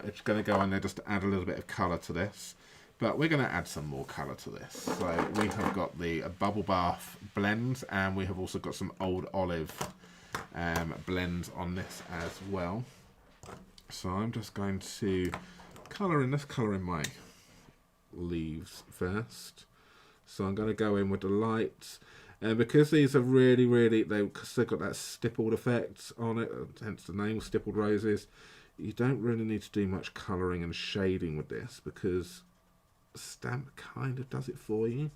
It's going to go in there just to add a little bit of colour to this. But we're going to add some more colour to this. So we have got the bubble bath blend, and we have also got some old olive blend on this as well. So I'm just going to colour in my leaves first. So I'm going to go in with the light, and because these are really because they've got that stippled effect on it, hence the name Stippled Roses, you don't really need to do much colouring and shading with this, because stamp kind of does it for you.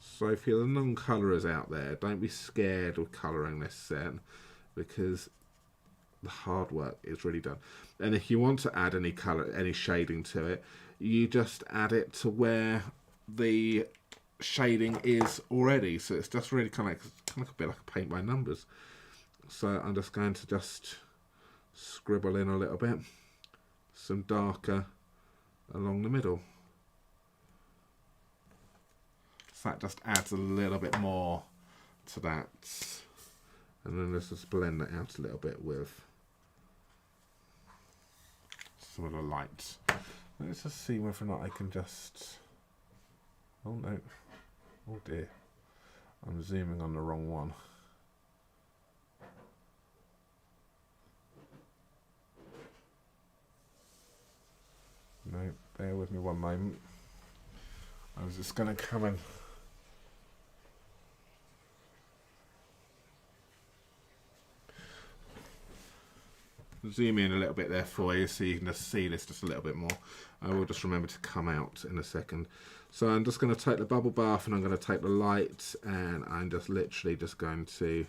So if you're the non-colourers out there, don't be scared of colouring this set, because the hard work is really done. And if you want to add any colour, any shading to it, you just add it to where the shading is already. So it's just really kind of a bit like a paint by numbers. So I'm just going to just scribble in a little bit, some darker along the middle. So that just adds a little bit more to that. And then let's just blend that out a little bit with some of the lights. Let's just see whether or not I can just... Oh no. Oh dear. I'm zooming on the wrong one. No, bear with me one moment. I was just going to come and zoom in a little bit there for you so you can just see this just a little bit more. I will just remember to come out in a second. So I'm just going to take the bubble bath and I'm going to take the light, and I'm just literally just going to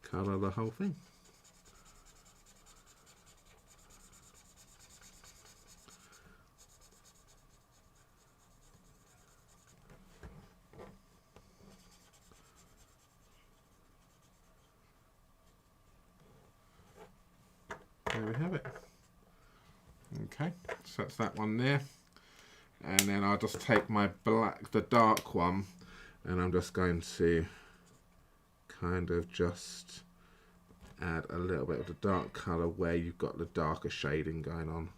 colour the whole thing. There we have it. Okay, so that's that one there. And then I'll just take my the dark one, and I'm just going to kind of just add a little bit of the dark colour where you've got the darker shading going on.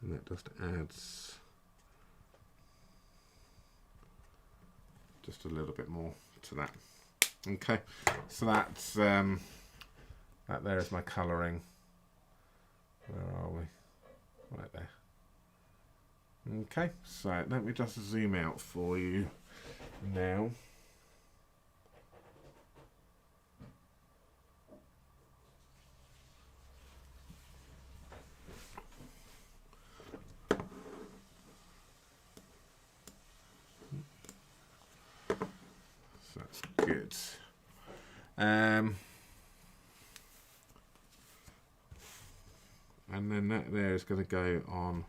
And that just adds just a little bit more to that. Okay, so that's that there is my colouring. Where are we? Right there. Okay, so let me just zoom out for you now. That's good. And then that there is going to go on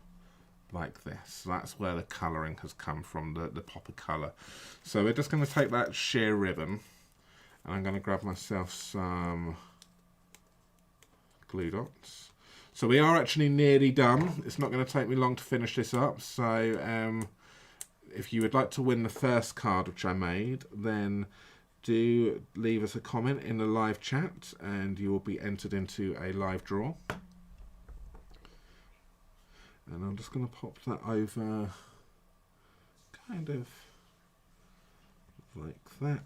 like this. So that's where the colouring has come from, the pop of colour. So we're just going to take that sheer ribbon, and I'm going to grab myself some glue dots. So we are actually nearly done. It's not going to take me long to finish this up. So if you would like to win the first card which I made, then do leave us a comment in the live chat and you will be entered into a live draw. And I'm just going to pop that over kind of like that.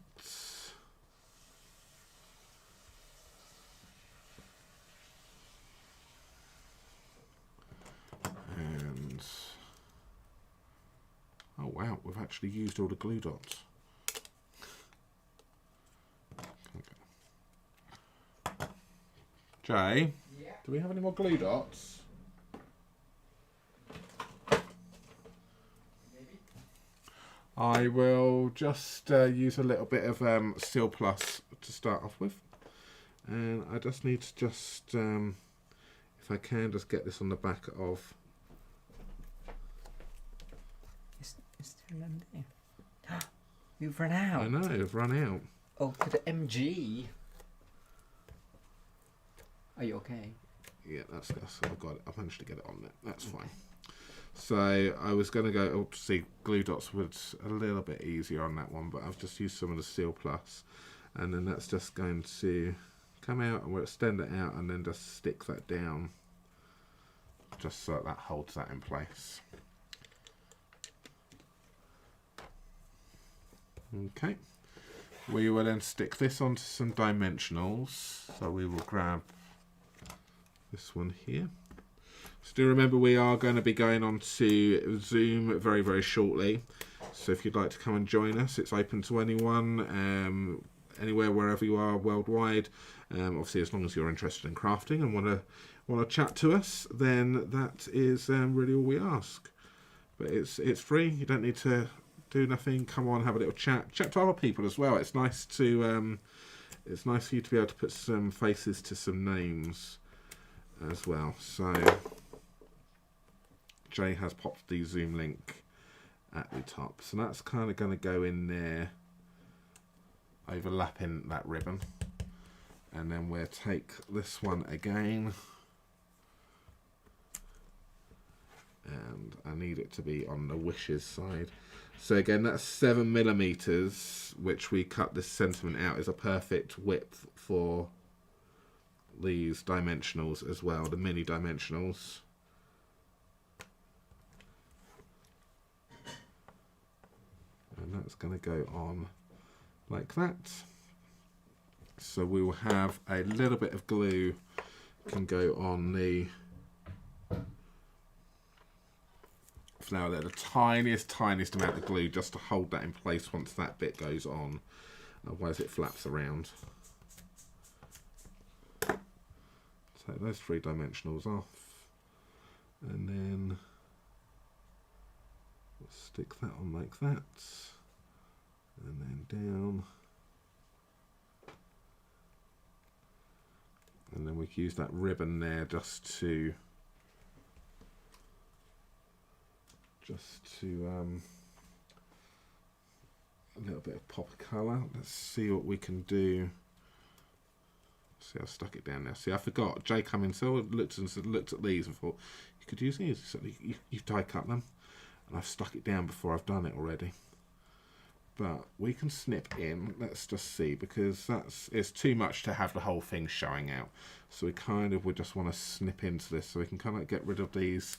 out we've actually used all the glue dots. Jay, Yeah. do we have any more glue dots? Maybe. I will just use a little bit of Steel Plus to start off with. And I just need to just, if I can, just get this on the back of... Is there none there? You've run out. I know, I've run out. Oh, to the MG. Are you okay? Yeah, that's I've got it. I've managed to get it on there. That's fine. So I was going to go, obviously glue dots was a little bit easier on that one, but I've just used some of the Steel Plus, and then that's just going to come out, and we'll extend it out and then just stick that down, just so that holds that in place. Okay. We will then stick this onto some dimensionals. So we will grab this one here. So do remember we are going to be going on to Zoom very, very shortly. So if you'd like to come and join us, it's open to anyone, anywhere, wherever you are worldwide. Obviously, as long as you're interested in crafting and want to chat to us, then that is really all we ask. But it's free. You don't need to do nothing. Come on, have a little chat. Chat to other people as well. It's nice to it's nice for you to be able to put some faces to some names as well. So Jay has popped the Zoom link at the top. So that's kind of going to go in there, overlapping that ribbon. And then we'll take this one again. And I need it to be on the wishes side. So again, that's 7mm, which we cut this sentiment out, is a perfect width for these dimensionals as well, the mini dimensionals. And that's going to go on like that. So we will have a little bit of glue can go on the flower there, the tiniest amount of glue just to hold that in place once that bit goes on, otherwise it flaps around. Take those 3 dimensionals off, and then we'll stick that on like that, and then down, and then we can use that ribbon there just to a little bit of pop of colour. Let's see what we can do. See, I've stuck it down now. See, I forgot. Jay come in, so I looked at these and thought, you could use these. So you've die cut them. And I've stuck it down before I've done it already. But we can snip in. Let's just see, because it's too much to have the whole thing showing out. So we just want to snip into this, so we can kind of get rid of these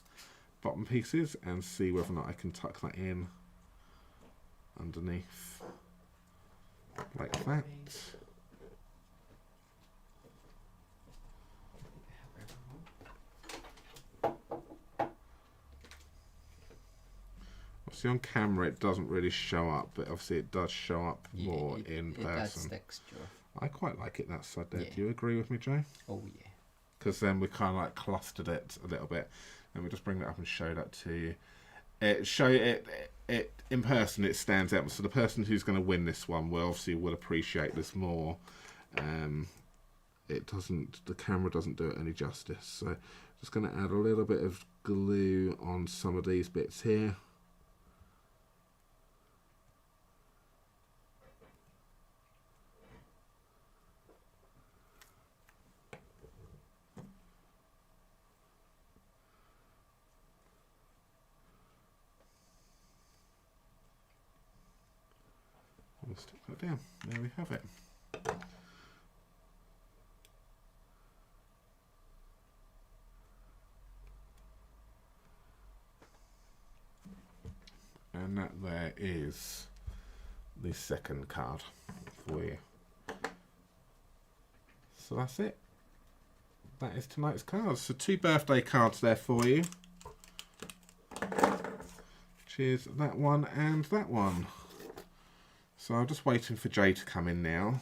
bottom pieces and see whether or not I can tuck that in underneath like that. Obviously on camera it doesn't really show up, but obviously it does show up more in person. It adds texture. I quite like it that side there. Yeah. Do you agree with me, Jay? Oh yeah. Because then we kind of like clustered it a little bit. And we'll just bring that up and show that to you. It in person it stands out. So the person who's going to win this one will appreciate this more. The camera doesn't do it any justice. So just going to add a little bit of glue on some of these bits here. We'll stick that down. There we have it. And that there is the second card for you. So that's it. That is tonight's cards. So 2 birthday cards there for you. which is that one and that one. So I'm just waiting for Jay to come in now,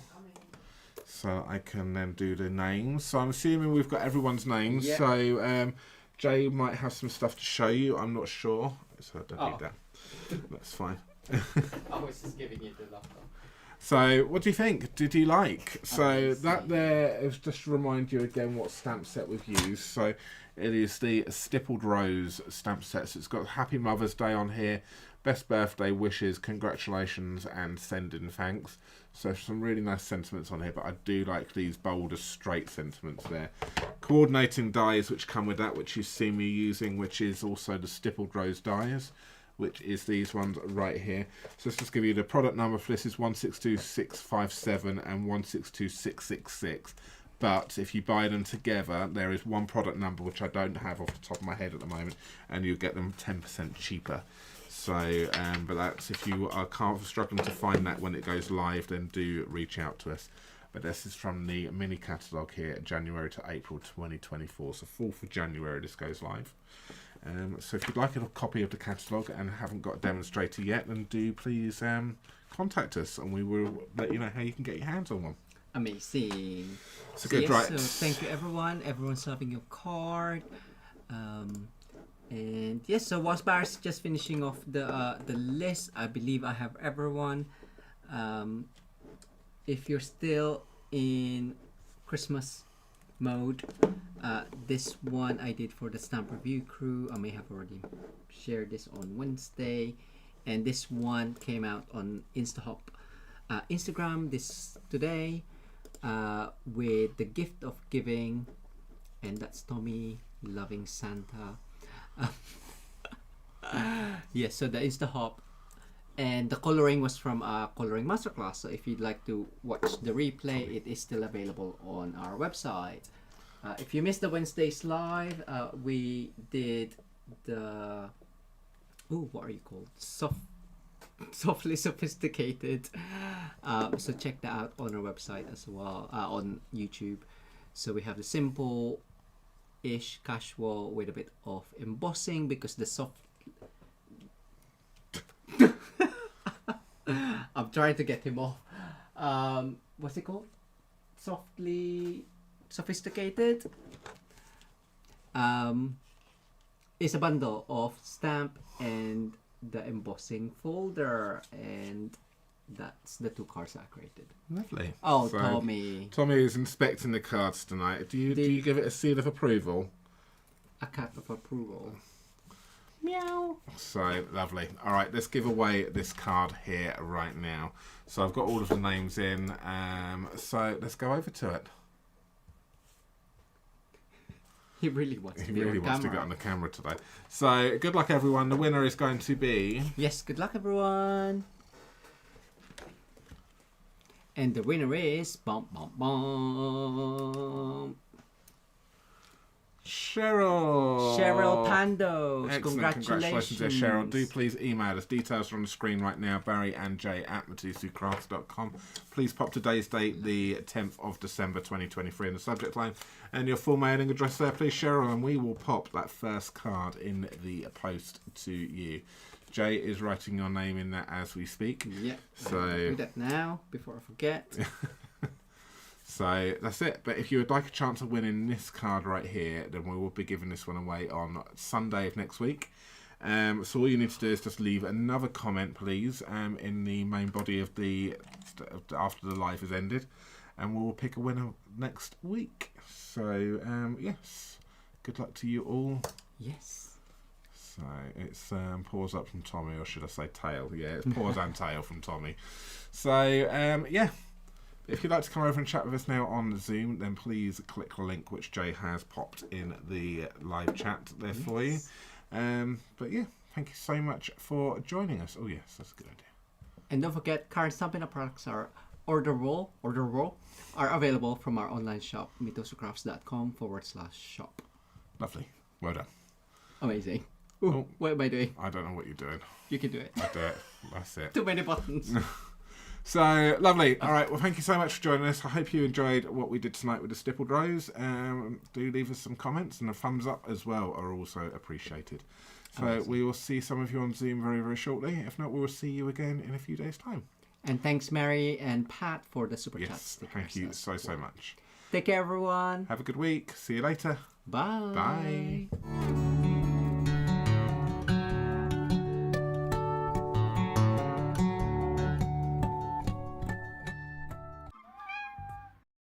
so I can then do the names. So I'm assuming we've got everyone's names. Yep. So Jay might have some stuff to show you. I'm not sure. So I don't need that. That's fine. I was just giving you the laptop. So what do you think? Did you like? So that there is just to remind you again what stamp set we've used. So it is the Stippled Rose stamp set. So it's got Happy Mother's Day on here, best birthday wishes, congratulations, and send in thanks. So some really nice sentiments on here, but I do like these bolder straight sentiments there. Coordinating dies which come with that, which you see me using, which is also the Stippled Rose dies, which is these ones right here. So let's just give you the product number for this is 162657 and 162666. But if you buy them together, there is one product number which I don't have off the top of my head at the moment, and you get them 10% cheaper. So, but that's if you are struggling to find that when it goes live, then do reach out to us. But this is from the mini catalogue here, January to April 2024. So 4th of January this goes live. So if you'd like a copy of the catalogue and haven't got a demonstrator yet, then do please contact us, and we will let you know how you can get your hands on one. Amazing. So good, right. So thank you everyone. Everyone's having your card. And yes, so whilst Barry's just finishing off the list, I believe I have everyone. If you're still in Christmas mode, this one I did for the stamp review crew. I may have already shared this on Wednesday, and this one came out on Instagram today with the gift of giving, and that's Tommy loving Santa. Yes, so the Instahop, and the coloring was from a coloring masterclass. So if you'd like to watch the replay, it is still available on our website. If you missed the Wednesday's live, we did the what are you called? Softly sophisticated. So check that out on our website as well, on YouTube. So we have the simple-ish casual with a bit of embossing, because the soft. I'm trying to get him off. What's it called? Softly sophisticated. Is a bundle of stamp and the embossing folder, and that's the 2 cards I created. Lovely. Oh, So, Tommy. Tommy is inspecting the cards tonight. Do you give it a seal of approval? A cat of approval. Meow. So lovely. All right, let's give away this card here right now. So I've got all of the names in. So let's go over to it. He really wants to He be really on wants to camera. get on the camera today. So good luck, everyone. The winner is going to be Yes, good luck, everyone. And the winner is Cheryl. Cheryl Pandos. Excellent. Congratulations there, Cheryl. Do please email us. Details are on the screen right now. Barry and Jay at MitosUcrafts.com. Please pop today's date, the 10th of December 2023, in the subject line, and your full mailing address there, please, Cheryl, and we will pop that first card in the post to you. Jay is writing your name in that as we speak. Yeah. So do that now before I forget. So that's it. But if you would like a chance of winning this card right here, then we will be giving this one away on Sunday of next week. So all you need to do is just leave another comment, please, in the main body of the after the live has ended, and we'll pick a winner next week. So yes, good luck to you all. Yes. So it's paws up from Tommy, or should I say tail? Yeah, it's paws and tail from Tommy. So yeah. If you'd like to come over and chat with us now on Zoom, then please click the link which Jay has popped in the live chat there for you. But yeah, thank you so much for joining us. Oh yes, that's a good idea. And don't forget, current Stampin' Up products are orderable, are available from our online shop, mitosocrafts.com/shop. Lovely. Well done. Amazing. Ooh, what am I doing? I don't know what you're doing. You can do it. I do it. That's it. Too many buttons. So, lovely. All right, well, thank you so much for joining us. I hope you enjoyed what we did tonight with the Stippled Rose. Do leave us some comments, and a thumbs up as well are also appreciated. So Amazing. we will see some of you on Zoom very, very shortly. If not, we will see you again in a few days' time. And thanks, Mary and Pat, for the super chat Yes, stickers. thank you so much. Take care, everyone. Have a good week. See you later. Bye. Bye.